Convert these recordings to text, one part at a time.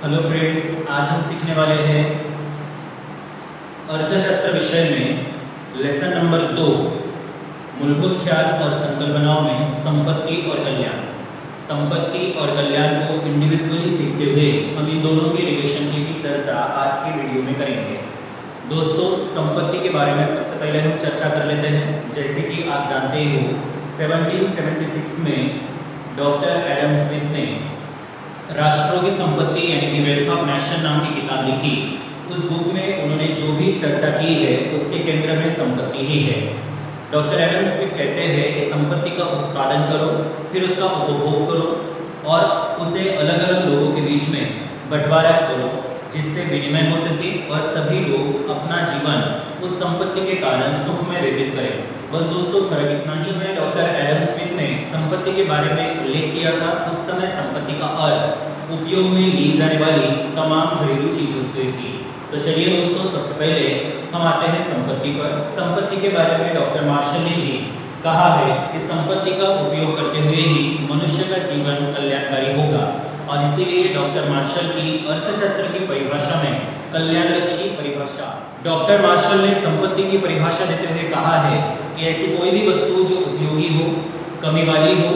Hello friends, आज हम सीखने वाले हैं अर्थशास्त्र विषय में लेसन नंबर 2 मूलभूत ख्याल और संकल्पनाओं में संपत्ति और कल्याण। संपत्ति और कल्याण को इंडिविजुअली सीखते हुए हम इन दोनों के रिलेशन की भी चर्चा आज के वीडियो में करेंगे। दोस्तों, संपत्ति के बारे में सबसे पहले हम चर्चा कर लेते हैं। जैसे कि आप जानते हो, 1776 में डॉक्टर एडम स्मिथ ने राष्ट्रों की संपत्ति यानी कि वेल्थ ऑफ नेशन नाम की किताब लिखी। उस बुक में उन्होंने जो भी चर्चा की है उसके केंद्र में संपत्ति ही है। डॉक्टर एडम स्मिथ कहते हैं कि संपत्ति का उत्पादन करो, फिर उसका उपभोग करो और उसे अलग अलग लोगों के बीच में बंटवारा करो, जिससे विनिमय हो सके और सभी लोग अपना जीवन उस संपत्ति के कारण सुख में व्यतीत करें। बस दोस्तों, फर्क इतना ही है। डॉक्टर एडम स्मिथ ने संपत्ति के बारे में उल्लेख किया था। उस समय संपत्ति का अर्थ उपयोग में ली जाने वाली तमाम घरेलू चीज वस्तुएं थी। तो चलिए दोस्तों, सबसे पहले हम आते हैं संपत्ति पर। संपत्ति के बारे में डॉक्टर मार्शल ने भी कहा है कि संपत्ति का उपयोग करते हुए ही मनुष्य का जीवन कल्याणकारी होगा, और इसीलिए डॉक्टर मार्शल की अर्थशास्त्र की परिभाषा में कल्याणलक्षी परिभाषा डॉक्टर मार्शल ने संपत्ति की परिभाषा देते हुए कहा है कि ऐसी कोई भी वस्तु जो उपयोगी हो, कमी वाली हो,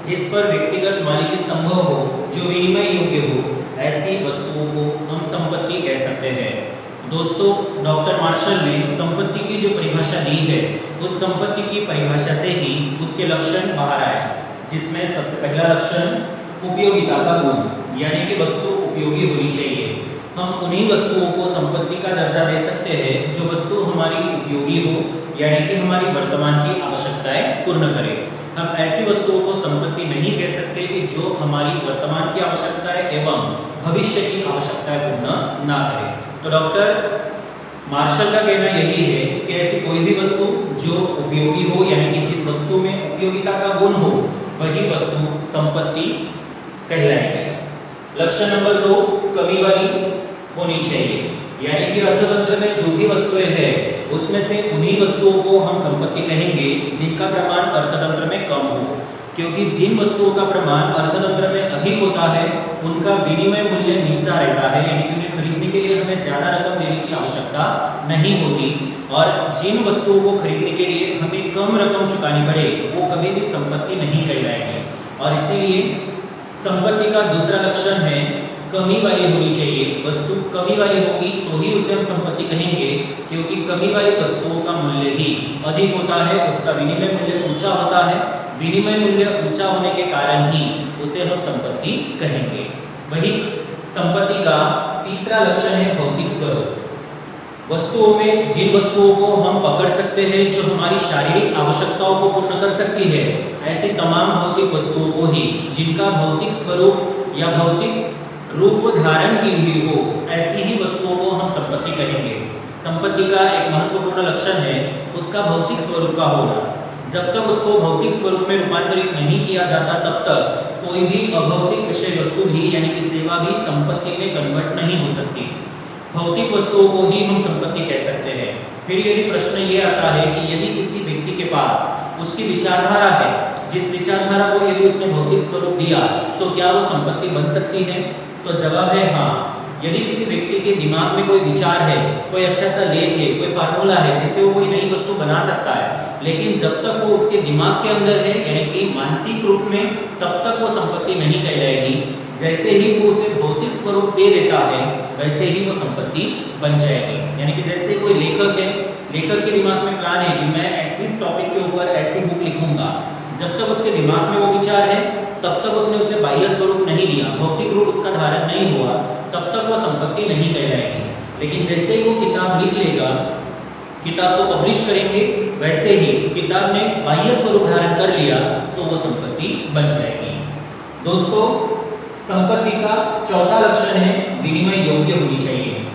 जिस पर व्यक्तिगत मालिकी संभव हो, जो विनिमय योग्य हो, ऐसी वस्तुओं को हम संपत्ति कह सकते हैं। दोस्तों, डॉक्टर मार्शल ने संपत्ति की जो परिभाषा दी है, उस संपत्ति की परिभाषा से ही उसके लक्षण बाहर आए, जिसमें सबसे पहला लक्षण उपयोगिता का गुण, यानी कि वस्तु उपयोगी होनी चाहिए। हम उन्हीं वस्तुओं को संपत्ति का दर्जा दे सकते हैं जो वस्तु हमारी उपयोगी हो, यानी कि हमारी वर्तमान की आवश्यकताएं पूर्ण करे। हम ऐसी वस्तुओं को संपत्ति नहीं कह सकते कि जो हमारी वर्तमान की आवश्यकताएं एवं भविष्य की आवश्यकताएं पूर्ण ना करे। तो डॉक्टर मार्शल का कहना यही है कि ऐसी कोई भी वस्तु जो उपयोगी हो, यानी कि जिस वस्तु में उपयोगिता का गुण हो, वही वस्तु संपत्ति कहलाएगी। लक्षण नंबर 2, कमी वाली होनी चाहिए, यानी कि अर्थतंत्र में जो भी वस्तुएं हैं उसमें से उन्हीं वस्तुओं को हम संपत्ति कहेंगे जिनका प्रमाण अर्थतंत्र में कम हो, क्योंकि जिन वस्तुओं का प्रमाण अर्थतंत्र में अधिक होता है उनका विनिमय मूल्य नीचा रहता है, यानी कि उन्हें खरीदने के लिए हमें ज्यादा रकम देने की आवश्यकता नहीं होती, और जिन वस्तुओं को खरीदने के लिए हमें कम रकम चुकानी पड़े वो कभी भी संपत्ति नहीं कहलाएगी। और इसीलिए संपत्ति का दूसरा लक्षण है कमी वाली होनी चाहिए। वस्तु कमी वाली होगी तो ही उसे हम संपत्ति कहेंगे, क्योंकि कमी वाली वस्तुओं का मूल्य ही अधिक होता है, उसका विनिमय मूल्य ऊंचा होता है। विनिमय मूल्य ऊंचा होने के कारण ही उसे हम संपत्ति कहेंगे। वही संपत्ति का तीसरा लक्षण है भौतिक स्वरूप। वस्तुओं में जिन वस्तुओं को हम पकड़ सकते हैं जो हमारी शारीरिक आवश्यकताओं को पूर्ण कर सकती है, ऐसी तमाम भौतिक वस्तुओं को ही, जिनका भौतिक स्वरूप या भौतिक रूप धारण की हुई हो, ऐसी ही वस्तुओं को हम संपत्ति कहेंगे। संपत्ति का एक महत्वपूर्ण लक्षण है उसका भौतिक स्वरूप का होना। जब तक उसको भौतिक स्वरूप में रूपांतरित नहीं किया जाता, तब तक कोई भी अभौतिक विषय वस्तु भी, यानी कि सेवा भी संपत्ति में कन्वर्ट नहीं हो सकती। भौतिक वस्तुओं को ही हम संपत्ति कह सकते हैं। फिर यदि प्रश्न ये आता है कि यदि किसी व्यक्ति के पास उसकी विचारधारा है, जिस विचारधारा को यदि उसने भौतिक स्वरूप दिया, तो क्या वो संपत्ति बन सकती है? तो जवाब है हाँ। यदि किसी व्यक्ति के दिमाग में कोई विचार है, कोई अच्छा सा लेख है, कोई फार्मूला है जिससे वो कोई नई वस्तु बना सकता है, लेकिन जब तक वो उसके दिमाग के अंदर है, यानी कि मानसिक रूप में, तब तक वो संपत्ति नहीं कहलाएगी। जैसे ही वो उसे भौतिक स्वरूप दे देता है, वैसे ही वो संपत्ति बन जाएगी। यानी कि जैसे कोई लेखक है, लेखक के दिमाग में प्लान है कि मैं इस टॉपिक के ऊपर ऐसी बुक लिखूंगा, जब तक उसके दिमाग में वो विचार है तब तक उसने उसे बाह्य स्वरूप नहीं दिया, भौतिक रूप उसका धारण नहीं हुआ, तब तक वो संपत्ति नहीं कहलाएगी। लेकिन जैसे ही वो किताब लिख लेगा, किताब को पब्लिश करेंगे, वैसे ही किताब ने बाह्य स्वरूप धारण कर लिया तो वो संपत्ति बन जाएगी। दोस्तों, संपत्ति का चौथा लक्षण है विनिमय योग्य होनी चाहिए।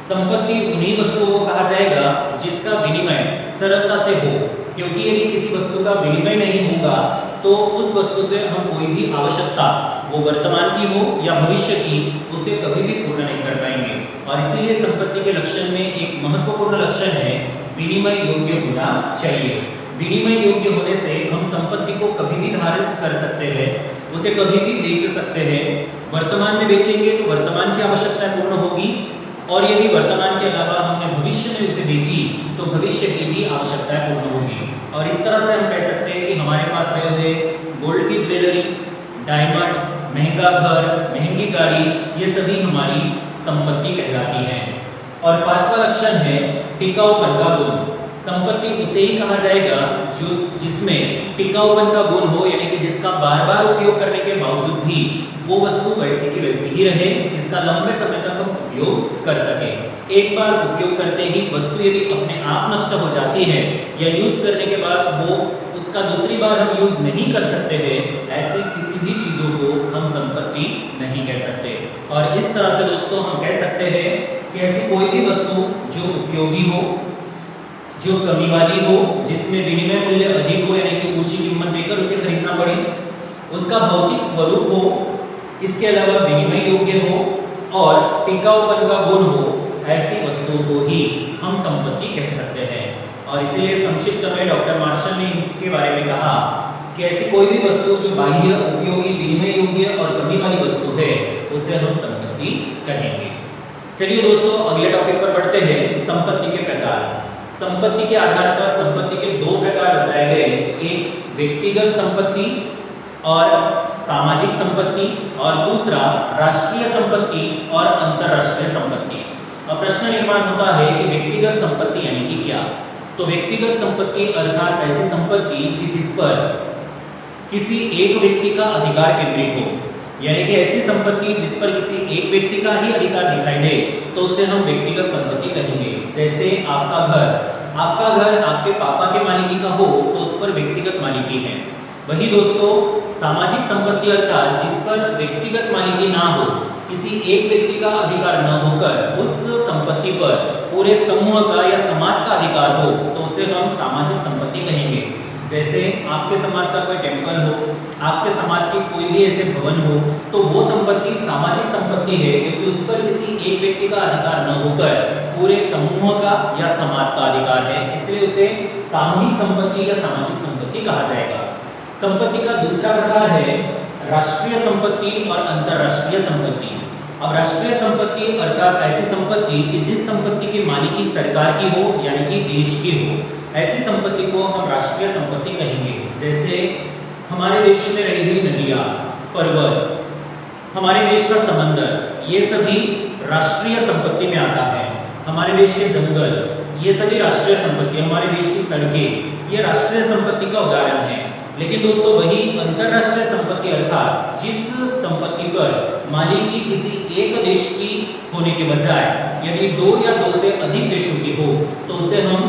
संपत्ति उन्हीं वस्तुओं को कहा जाएगा जिसका विनिमय सरलता से हो, क्योंकि यदि किसी वस्तु का विनिमय नहीं होगा तो उस वस्तु से हम कोई भी आवश्यकता, वो वर्तमान की हो या भविष्य की, उसे कभी भी पूर्ण नहीं कर पाएंगे। और इसीलिए संपत्ति के लक्षण में एक महत्वपूर्ण लक्षण है विनिमय योग्य होना चाहिए। विनिमय योग्य होने से हम संपत्ति को कभी भी धारण कर सकते हैं, उसे कभी भी बेच सकते हैं। वर्तमान में बेचेंगे तो वर्तमान की आवश्यकता पूर्ण होगी, और यदि वर्तमान के अलावा हमने भविष्य में उसे बेची तो भविष्य की भी आवश्यकता पूर्ण होगी। और इस तरह से हम कह सकते हैं कि हमारे पास रहे हुए गोल्ड की ज्वेलरी, डायमंड, महंगा घर, महंगी गाड़ी, ये सभी हमारी संपत्ति कहलाती हैं। और पांचवा लक्षण है टिकाऊपन का गुण। संपत्ति उसे ही कहा जाएगा जिसमें टिकाऊपन का गुण हो, यानी कि जिसका बार बार उपयोग करने के बावजूद भी वो वस्तु वैसी की वैसी ही रहे, जिसका लंबे समय तक हम उपयोग कर सके। एक बार उपयोग करते ही वस्तु यदि अपने आप नष्ट हो जाती है या यूज करने के बाद वो उसका दूसरी बार हम यूज नहीं कर सकते हैं, ऐसी किसी भी चीजों को हम संपत्ति नहीं कह सकते। और इस तरह से दोस्तों हम कह सकते हैं कि ऐसी कोई भी वस्तु जो उपयोगी हो, जो कमी वाली हो, जिसमें विनिमय मूल्य अधिक हो, यानी कि ऊंची कीमत देकर उसे खरीदना पड़े, उसका भौतिक स्वरूप हो, इसके अलावा विनिमय योग्य हो और टिकाऊपन का गुण हो, ऐसी वस्तुओं को ही हम संपत्ति कह सकते हैं। और इसीलिए संक्षिप्त में डॉक्टर मार्शल ने इनके बारे में कहा कि ऐसी कोई भी वस्तु जो बाह्य, उपयोगी, विनिमय योग्य और कमी वाली वस्तु है, उसे हम संपत्ति कहेंगे। चलिए दोस्तों अगले टॉपिक पर बढ़ते हैं, संपत्ति के प्रकार। संपत्ति के आधार पर संपत्ति के दो प्रकार बताए गए, एक व्यक्तिगत संपत्ति और सामाजिक संपत्ति, और दूसरा राष्ट्रीय संपत्ति और अंतरराष्ट्रीय संपत्ति। अब प्रश्न निर्माण होता है कि व्यक्तिगत संपत्ति यानी कि क्या। तो व्यक्तिगत संपत्ति अर्थात ऐसी संपत्ति कि जिस पर किसी एक व्यक्ति का अधिकार केंद्रित हो, यानी कि ऐसी संपत्ति जिस पर किसी एक व्यक्ति का ही अधिकार दिखाई दे, तो उसे हम व्यक्तिगत संपत्ति कहेंगे। जैसे आपका घर आपके पापा के मालिकी का हो तो उस पर व्यक्तिगत मालिकी है। वही दोस्तों सामाजिक संपत्ति अर्थात जिस पर व्यक्तिगत मालिकी ना हो, किसी एक व्यक्ति का अधिकार न होकर उस संपत्ति पर पूरे समूह का या समाज का अधिकार हो, तो उसे हम सामाजिक संपत्ति कहेंगे। जैसे आपके समाज का कोई टेम्पल हो, आपके समाज के कोई भी ऐसे भवन हो, तो वो संपत्ति सामाजिक संपत्ति है, क्योंकि उस पर किसी एक व्यक्ति का अधिकार न होकर पूरे समूह का या समाज का अधिकार है, इसलिए उसे सामूहिक संपत्ति या सामाजिक संपत्ति कहा जाएगा। संपत्ति का दूसरा प्रकार है राष्ट्रीय संपत्ति और अंतरराष्ट्रीय संपत्ति। अब राष्ट्रीय संपत्ति अर्थात ऐसी संपत्ति कि जिस संपत्ति की मालिकी सरकार की हो, यानी कि देश की हो, ऐसी संपत्ति को हम राष्ट्रीय संपत्ति कहेंगे। जैसे हमारे देश में रही हुई नदियाँ, पर्वत, हमारे देश का समंदर, ये सभी राष्ट्रीय संपत्ति में आता है। हमारे देश के जंगल, ये सभी राष्ट्रीय संपत्ति, हमारे देश की सड़कें, ये राष्ट्रीय संपत्ति का उदाहरण है। लेकिन दोस्तों वही अंतरराष्ट्रीय संपत्ति अर्थात जिस संपत्ति पर मालिकी किसी एक देश की होने के बजाय यदि दो या दो से अधिक देशों की हो, तो उसे हम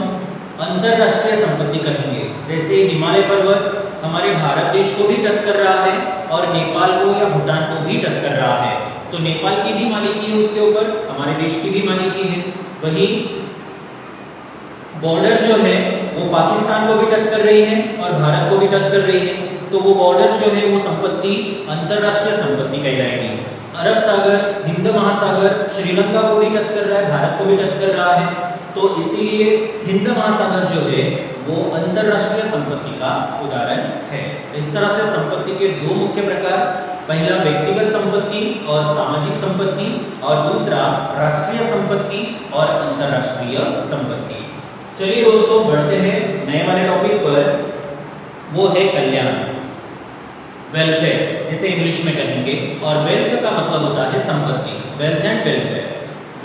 अंतरराष्ट्रीय संपत्ति कहेंगे। जैसे हिमालय पर्वत हमारे भारत देश को भी टच कर रहा है और नेपाल को या भूटान को भी टच कर रहा है, तो नेपाल की भी मालिकी है उसके ऊपर, हमारे देश की भी मालिकी है। वही बॉर्डर जो है वो पाकिस्तान को भी टच कर रही है और भारत को भी टच कर रही है, तो वो बॉर्डर जो है वो संपत्ति अंतरराष्ट्रीय संपत्ति कहलाएगी। अरब सागर, हिंद महासागर श्रीलंका को भी टच कर रहा है, भारत को भी टच कर रहा है, तो इसीलिए हिंद महासागर जो है वो अंतरराष्ट्रीय संपत्ति का उदाहरण है। इस तरह से संपत्ति के दो मुख्य प्रकार, पहला व्यक्तिगत संपत्ति और सामाजिक संपत्ति, और दूसरा राष्ट्रीय संपत्ति और अंतरराष्ट्रीय संपत्ति। चलिए दोस्तों बढ़ते हैं नए वाले टॉपिक पर, वो है कल्याण, वेलफेयर जिसे इंग्लिश में कहेंगे। और वेल्थ का मतलब होता है संपत्ति, वेल्थ एंड वेलफेयर।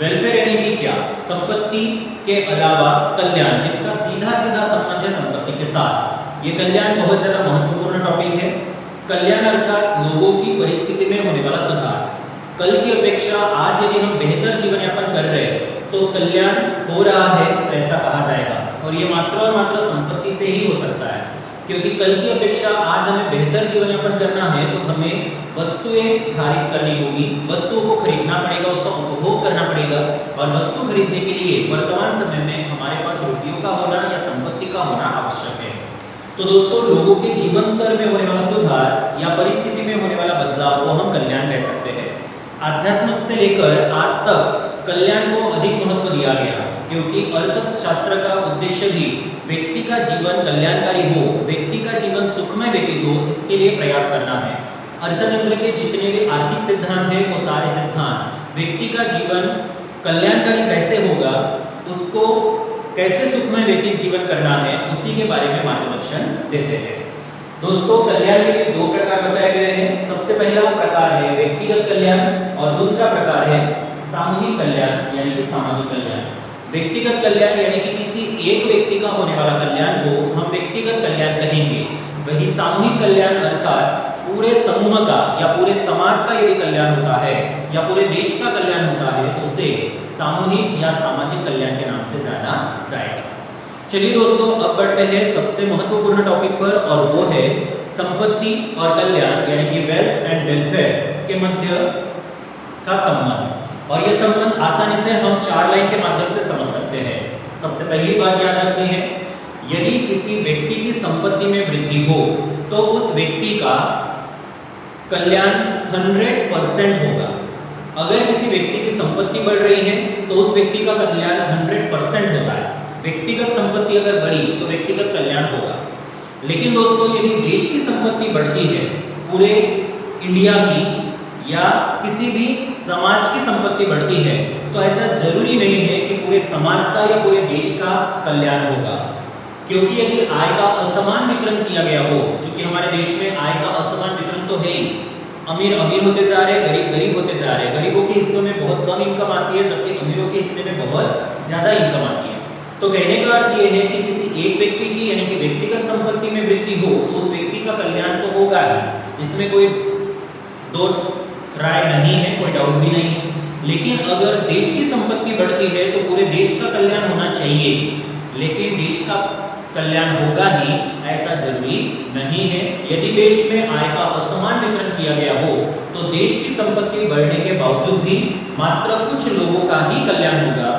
वेलफेयर यानी कि क्या, संपत्ति के अलावा कल्याण जिसका सीधा सीधा संबंध है संपत्ति के साथ। ये कल्याण बहुत ज्यादा महत्वपूर्ण टॉपिक है। कल्याण अर्थात लोगों की परिस्थिति में होने वाला सुधार। कल की अपेक्षा आज यदि हम बेहतर जीवन यापन कर रहे हैं तो कल्याण हो रहा है ऐसा कहा जाएगा, और ये मात्र और मात्र संपत्ति से ही हो सकता है, क्योंकि कल की अपेक्षा आज हमें बेहतर जीवन यापन करना है तो हमें वस्तुएं धारित करनी होगी, वस्तुओं को खरीदना पड़ेगा, उसका उपभोग करना पड़ेगा, और वस्तु खरीदने के लिए वर्तमान समय में हमारे पास रुपयों का होना या संपत्ति का होना आवश्यक है। तो दोस्तों लोगों के जीवन स्तर में होने वाला सुधार या परिस्थिति में होने वाला बदलाव को हम कल्याण कह सकते हैं। आध्यात्म से लेकर आज तक कल्याण को अधिक महत्व दिया गया, क्योंकि अर्थशास्त्र का उद्देश्य भी व्यक्ति का जीवन कल्याणकारी हो, व्यक्ति का जीवन सुखमय व्यतीत हो, इसके लिए प्रयास करना है। अर्थतंत्र के जितने भी आर्थिक सिद्धांत हैं वो सारे सिद्धांत व्यक्ति का जीवन कल्याणकारी कैसे होगा, उसको कैसे सुखमय व्यक्तिगत जीवन करना है, उसी के बारे में मार्गदर्शन देते हैं। दोस्तों, कल्याण के दो प्रकार बताए गए हैं। सबसे पहला प्रकार है व्यक्तिगत कल्याण और दूसरा प्रकार है सामूहिक कल्याण यानी कि सामाजिक कल्याण। व्यक्तिगत कल्याण यानी कि किसी एक व्यक्ति का होने वाला कल्याण को हम व्यक्तिगत कल्याण कहेंगे। वही सामूहिक कल्याण अर्थात पूरे समूह का या पूरे समाज का यदि कल्याण होता है या पूरे देश का कल्याण होता है तो उसे सामूहिक या सामाजिक कल्याण के नाम से जाना जाएगा। चलिए दोस्तों, अब बढ़ते हैं सबसे महत्वपूर्ण टॉपिक पर, और वो है संपत्ति और कल्याण यानी कि वेल्थ एंड वेलफेयर के मध्य का संबंध। और यह संबंध आसानी से हम 4 लाइन के माध्यम से समझ सकते हैं। सबसे पहली बात याद रखनी है, यदि किसी व्यक्ति की संपत्ति में वृद्धि हो तो उस व्यक्ति का कल्याण 100% होगा। अगर किसी व्यक्ति की संपत्ति बढ़ रही है तो उस व्यक्ति का कल्याण 100% होता है। व्यक्तिगत संपत्ति अगर बढ़ी तो व्यक्तिगत कल्याण होगा। लेकिन दोस्तों, यदि देश की संपत्ति बढ़ती है, पूरे इंडिया की या किसी भी समाज की संपत्ति बढ़ती है, तो ऐसा जरूरी नहीं है कि पूरे समाज का या पूरे देश का कल्याण होगा। क्योंकि यदि आय का असमान वितरण किया गया हो, क्योंकि हमारे देश में आय का असमान वितरण तो है ही, अमीर अमीर होते जा रहे हैं, गरीब गरीब होते जा रहे हैं। गरीबों के हिस्सों में बहुत कम इनकम आती है, जबकि अमीरों के हिस्से में बहुत ज्यादा इनकम आती है। तो कहने का अर्थ यह है कि किसी एक व्यक्ति की यानी कि व्यक्तिगत संपत्ति में वृद्धि हो तो उस व्यक्ति का कल्याण तो होगा ही, इसमें कोई दो राय नहीं है, कोई डाउट भी नहीं है। लेकिन अगर देश की संपत्ति बढ़ती है तो पूरे देश का कल्याण होना चाहिए, लेकिन देश का कल्याण होगा ही ऐसा जरूरी नहीं है। यदि देश में आय का असमान वितरण किया गया हो तो देश की संपत्ति बढ़ने के बावजूद भी मात्र कुछ लोगों का ही कल्याण होगा,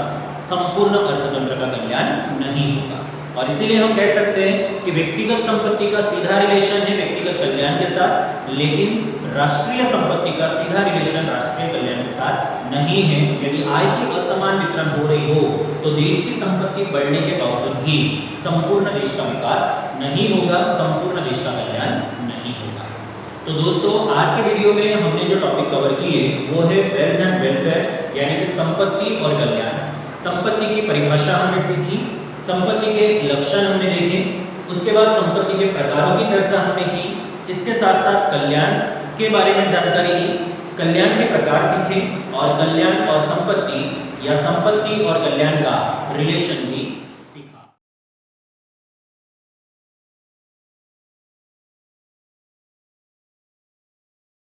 संपूर्ण अर्थतंत्र का कल्याण नहीं होगा। और इसीलिए हम कह सकते हैं कि व्यक्तिगत संपत्ति का सीधा रिलेशन है व्यक्तिगत कल्याण के साथ, लेकिन राष्ट्रीय संपत्ति का सीधा रिलेशन राष्ट्रीय कल्याण के साथ नहीं है। यदि आय की असमान वितरण हो रही हो तो देश की संपत्ति बढ़ने के बावजूद भी संपूर्ण देश का विकास नहीं होगा, संपूर्ण देश का कल्याण नहीं होगा। तो दोस्तों, आज के वीडियो में हमने जो टॉपिक कवर किए वो है वेल्थ एंड वेलफेयर यानी कि संपत्ति और कल्याण। संपत्ति की परिभाषा हमने सीखी, संपत्ति के लक्षण हमने देखे, उसके बाद संपत्ति के प्रकारों की चर्चा हमने की, इसके साथ साथ कल्याण के बारे में जानकारी ली, कल्याण के प्रकार सीखे और कल्याण और संपत्ति या संपत्ति और कल्याण का रिलेशन भी